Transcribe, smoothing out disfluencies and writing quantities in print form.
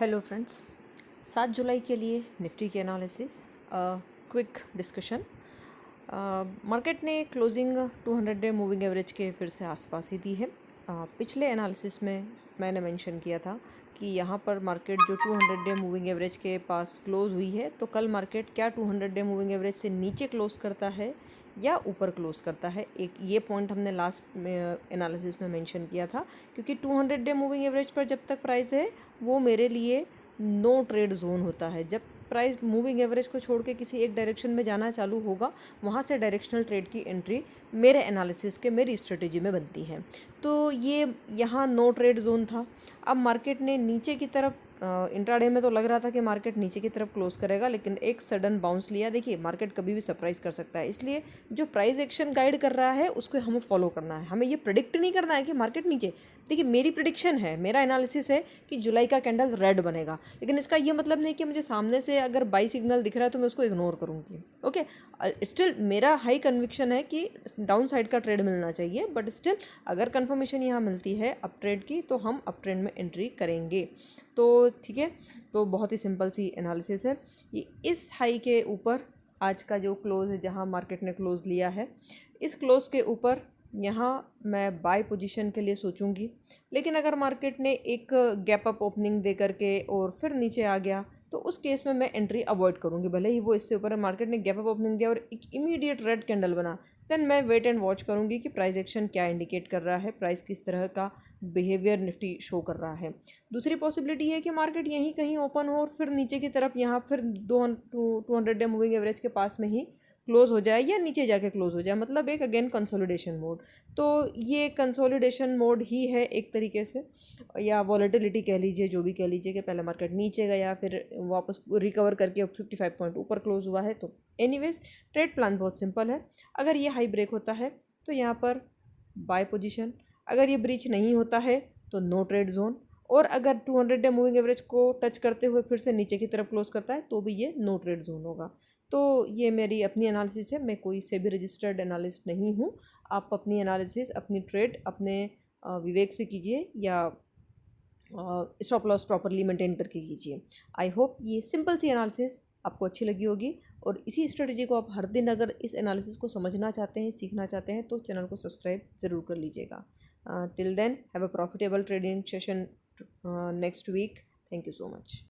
Hello friends, 7 जुलाई के लिए Nifty के एनालिसिस क्विक डिस्कशन। मार्केट ने क्लोजिंग 200 डे मूविंग एवरेज के फिर से आसपास ही दी है। पिछले एनालिसिस में मैंने मेंशन किया था कि यहाँ पर मार्केट जो 200 डे मूविंग एवरेज के पास क्लोज हुई है, तो कल मार्केट क्या 200 डे मूविंग एवरेज से नीचे क्लोज करता है या ऊपर क्लोज करता है। एक ये पॉइंट हमने लास्ट एनालिसिस में मेंशन किया था, क्योंकि 200 डे मूविंग एवरेज पर जब तक प्राइस है वो मेरे लिए नो ट्रेड जोन होता है। जब प्राइस मूविंग एवरेज को छोड़ के किसी एक डायरेक्शन में जाना चालू होगा, वहाँ से डायरेक्शनल ट्रेड की एंट्री मेरे एनालिसिस के मेरी स्ट्रेटेजी में बनती है। तो ये यहाँ नो ट्रेड जोन था। अब मार्केट ने नीचे की तरफ इंट्राडे में तो लग रहा था कि मार्केट नीचे की तरफ क्लोज करेगा, लेकिन एक सडन बाउंस लिया। देखिए, मार्केट कभी भी सरप्राइज कर सकता है, इसलिए जो प्राइस एक्शन गाइड कर रहा है उसको हमें फॉलो करना है। हमें ये प्रिडिक्ट नहीं करना है कि मार्केट नीचे। देखिए, मेरी प्रिडिक्शन है, मेरा एनालिसिस है कि जुलाई का कैंडल रेड बनेगा, लेकिन इसका ये मतलब नहीं कि मुझे सामने से अगर बाई सिग्नल दिख रहा है तो मैं उसको इग्नोर करूँगी। ओके, स्टिल मेरा हाई कन्विक्शन है कि डाउन साइड का ट्रेड मिलना चाहिए, बट स्टिल अगर कंफर्मेशन यहाँ मिलती है अप ट्रेड की, तो हम अप ट्रेंड में एंट्री करेंगे। तो ठीक है, तो बहुत ही सिंपल सी एनालिसिस है ये। इस हाई के ऊपर आज का जो क्लोज है, जहाँ मार्केट ने क्लोज लिया है, इस क्लोज के ऊपर यहाँ मैं बाय पोजीशन के लिए सोचूंगी। लेकिन अगर मार्केट ने एक गैप अप ओपनिंग दे करके और फिर नीचे आ गया, तो उस केस में मैं एंट्री अवॉइड करूंगी। भले ही वो इससे ऊपर मार्केट ने गैप अप ओपनिंग दिया और एक इमीडिएट रेड कैंडल बना, देन मैं वेट एंड वॉच करूंगी कि प्राइस एक्शन क्या इंडिकेट कर रहा है, प्राइस किस तरह का बिहेवियर निफ्टी शो कर रहा है। दूसरी पॉसिबिलिटी है कि मार्केट यहीं कहीं ओपन हो और फिर नीचे की तरफ यहाँ फिर 200 डे मूविंग एवरेज के पास में ही क्लोज हो जाए या नीचे जाके क्लोज हो जाए, मतलब एक अगेन कंसोलिडेशन मोड। तो ये कंसोलिडेशन मोड ही है एक तरीके से, या वॉलेटिलिटी कह लीजिए, जो भी कह लीजिए, कि पहले मार्केट नीचे गया फिर वापस रिकवर करके 55 पॉइंट ऊपर क्लोज हुआ है। तो एनीवेज, ट्रेड प्लान बहुत सिंपल है। अगर ये हाई ब्रेक होता है तो यहाँ पर बाय पोजीशन, अगर ये ब्रीच नहीं होता है तो नो ट्रेड जोन, और अगर 200 डे मूविंग एवरेज को टच करते हुए फिर से नीचे की तरफ क्लोज करता है तो भी ये नो ट्रेड जोन होगा। तो ये मेरी अपनी एनालिसिस है, मैं कोई से भी रजिस्टर्ड एनालिस्ट नहीं हूँ। आप अपनी एनालिसिस, अपनी ट्रेड अपने विवेक से कीजिए, या स्टॉप लॉस प्रॉपरली मेंटेन करके कीजिए। आई होप ये सिंपल सी एनालिसिस आपको अच्छी लगी होगी, और इसी स्ट्रेटजी को आप हर दिन अगर इस एनालिसिस को समझना चाहते हैं, सीखना चाहते हैं, तो चैनल को सब्सक्राइब ज़रूर कर लीजिएगा। Till then, have a profitable trading session next week. Thank you so much.